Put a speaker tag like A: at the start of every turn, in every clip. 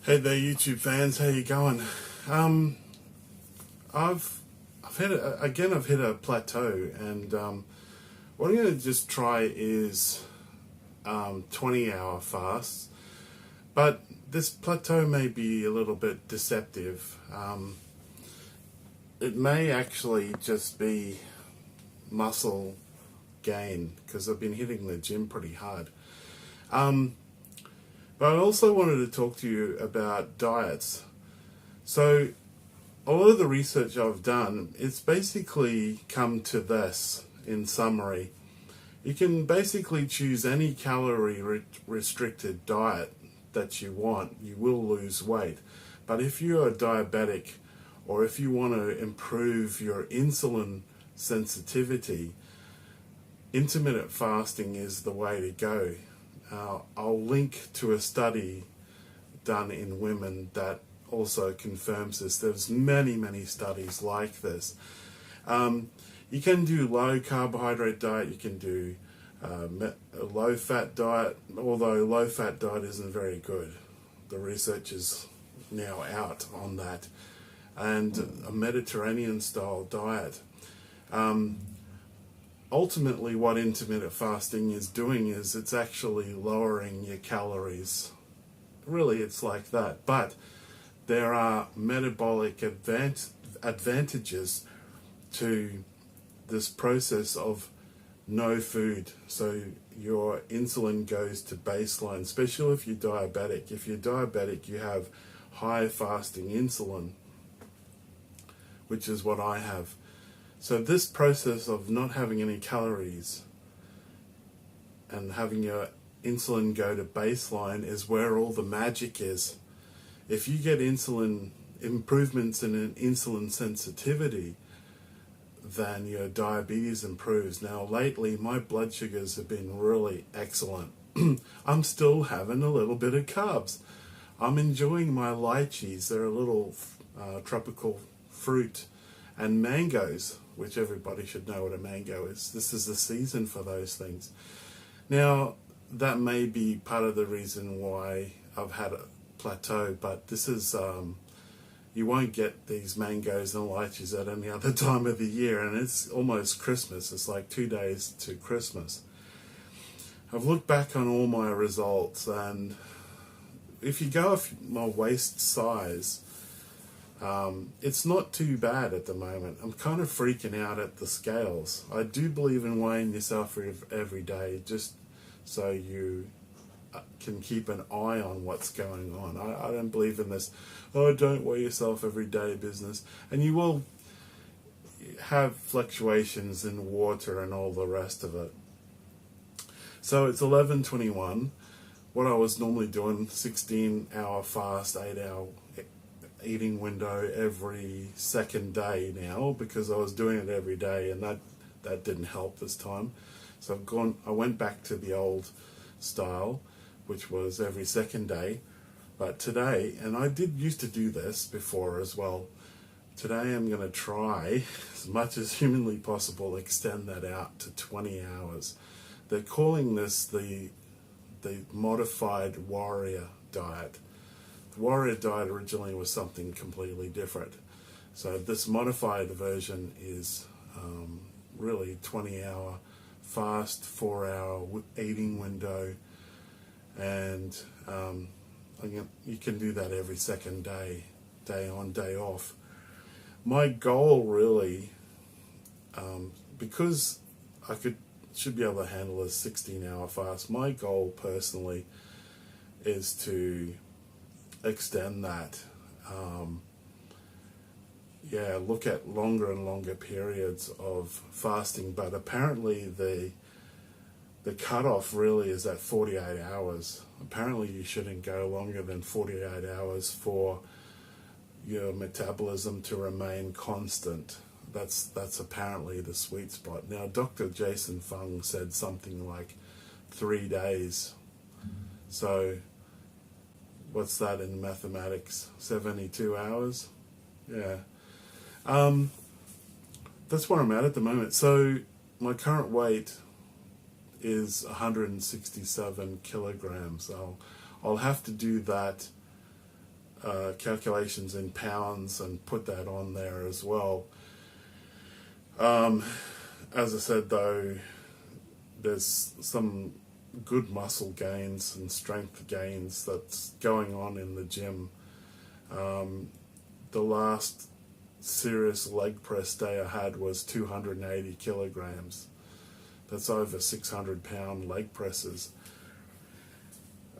A: Hey there, YouTube fans. How you going? I've hit I've hit a plateau, and what I'm going to just try is 20-hour fasts. But this plateau may be a little bit deceptive. It may actually just be muscle gain because I've been hitting the gym pretty hard. But I also wanted to talk to you about diets. So a lot of the research I've done, it's basically come to this in summary. You can basically choose any calorie restricted diet that you want. You will lose weight. But if you're a diabetic, or if you want to improve your insulin sensitivity, intermittent fasting is the way to go. I'll link to a study done in women that also confirms this. There's many studies like this. You can do low carbohydrate diet, you can do a low fat diet, although low fat diet isn't very good. The research is now out on that. And a Mediterranean style diet. Ultimately, what intermittent fasting is doing is it's actually lowering your calories. Really, it's like that. But there are metabolic advantages to this process of no food. So your insulin goes to baseline, especially if you're diabetic. If you're diabetic, you have high fasting insulin, which is what I have. So this process of not having any calories and having your insulin go to baseline is where all the magic is. If you get improvements in insulin sensitivity, then your diabetes improves. Now lately my blood sugars have been really excellent. I'm still having a little bit of carbs. I'm enjoying my lychees. They're a little tropical fruit, and mangoes, which everybody should know what a mango is. This is the season for those things. Now, that may be part of the reason why I've had a plateau, but this is, you won't get these mangoes and lychees at any other time of the year, and it's almost Christmas. It's like 2 days to Christmas. I've looked back on all my results, and if you go off my waist size, it's not too bad at the moment. I'm kind of freaking out at the scales. I do believe in weighing yourself every day, just so you can keep an eye on what's going on. I don't believe in this, oh, don't weigh yourself every day business. And you will have fluctuations in water and all the rest of it. So it's 11:21. What I was normally doing, 16-hour fast, 8-hour eating window every second day now, because I was doing it every day, and that didn't help this time. So I went back to the old style, which was every second day. But today, and I did used to do this before as well, today I'm going to try, as much as humanly possible, extend that out to 20 hours. They're calling this the modified warrior diet. The warrior diet originally was something completely different. So this modified version is really 20-hour fast, 4-hour eating window, and you can do that every second day, day on, day off. My goal really, because I should be able to handle a 16-hour fast, my goal personally is to extend that. Look at longer and longer periods of fasting, but apparently the cutoff really is at 48 hours. Apparently you shouldn't go longer than 48 hours for your metabolism to remain constant. That's apparently the sweet spot. Now, Dr. Jason Fung said something like 3 days. So what's that in mathematics? 72 hours? Yeah. That's where I'm at the moment. So my current weight is 167 kilograms. I'll have to do that calculations in pounds and put that on there as well. As I said though, there's some good muscle gains and strength gains that's going on in the gym. The last serious leg press day I had was 280 kilograms. That's over 600-pound leg presses.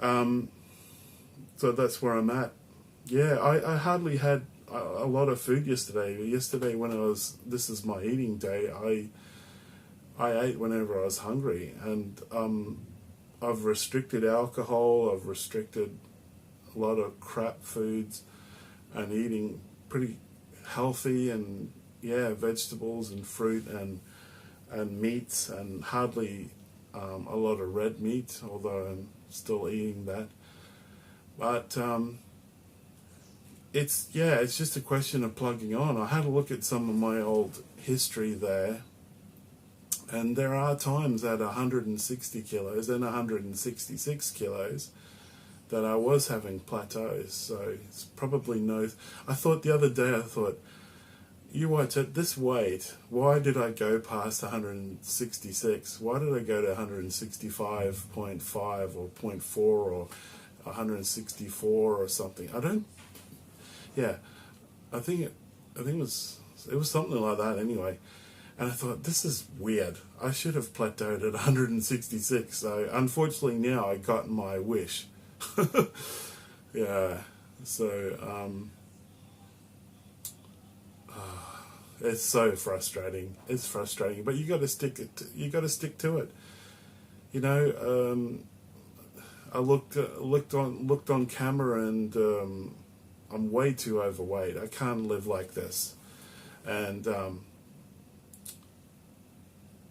A: So that's where I'm at. Yeah, I hardly had a lot of food yesterday. Yesterday when this is my eating day, I ate whenever I was hungry, and I've restricted alcohol, I've restricted a lot of crap foods, and eating pretty healthy, and yeah, vegetables and fruit and meats, and hardly a lot of red meat, although I'm still eating that. But it's just a question of plugging on. I had a look at some of my old history there, and there are times at 160 kilos and 166 kilos that I was having plateaus. So it's probably I thought the other day, you watch at this weight, why did I go past 166? Why did I go to 165.5 or 0.4 or 164 or something? I think it was something like that anyway. And I thought, this is weird. I should have plateaued at 166. So unfortunately now I got my wish. Yeah. So it's so frustrating. It's frustrating, but you got to stick to it. You know, I looked on camera, and I'm way too overweight. I can't live like this, and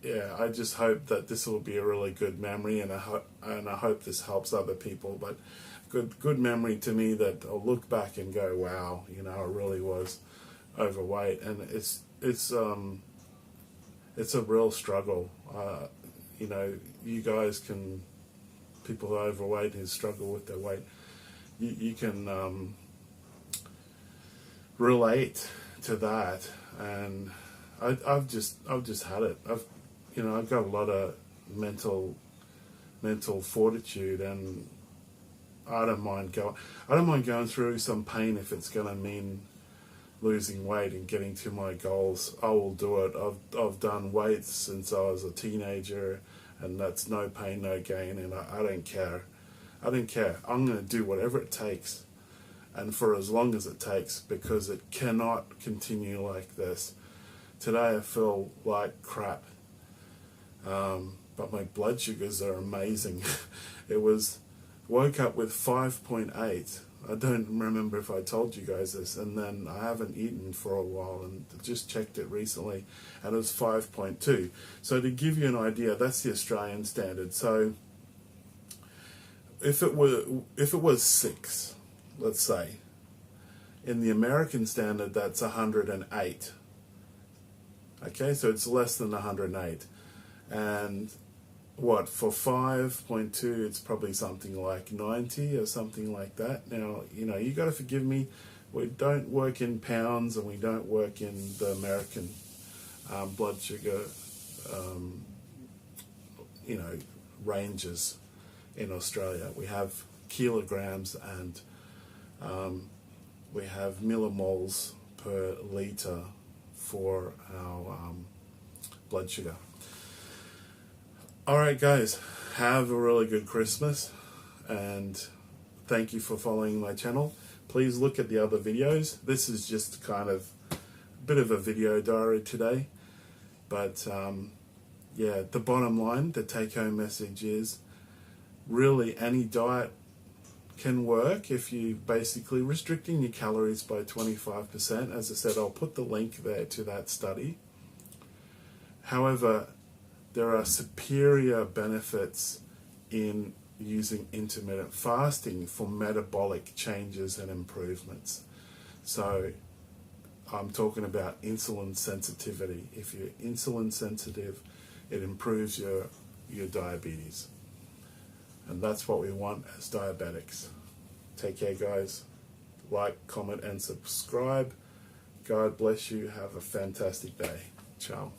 A: yeah, I just hope that this will be a really good memory, and I hope this helps other people. But good memory to me that I'll look back and go, wow, you know, I really was overweight, and it's a real struggle. You know, you guys can, people who are overweight who struggle with their weight, you can relate to that, and I've just had it. I've got a lot of mental fortitude, and I don't mind going through some pain if it's going to mean losing weight and getting to my goals. I will do it. I've done weights since I was a teenager, and that's no pain, no gain, and I don't care. I don't care. I'm going to do whatever it takes, and for as long as it takes, because it cannot continue like this. Today I feel like crap, but my blood sugars are amazing. Woke up with 5.8. I don't remember if I told you guys this, and then I haven't eaten for a while, and just checked it recently, and it was 5.2. So to give you an idea, that's the Australian standard. So if it was 6, let's say, in the American standard, that's 108. Okay, so it's less than 108, and what, for 5.2, it's probably something like 90 or something like that. Now, you know, you got to forgive me. We don't work in pounds, and we don't work in the American blood sugar, ranges in Australia. We have kilograms, and we have millimoles per litre for our blood sugar. Alright guys, have a really good Christmas, and thank you for following my channel. Please look at the other videos. This is just kind of a bit of a video diary today, but yeah, the bottom line, the take-home message is, really any diet can work if you basically restricting your calories by 25%. As I said, I'll put the link there to that study. However, there are superior benefits in using intermittent fasting for metabolic changes and improvements. So I'm talking about insulin sensitivity. If you're insulin sensitive, it improves your diabetes. And that's what we want as diabetics. Take care, guys. like, comment, and subscribe. God bless you. Have a fantastic day. Ciao.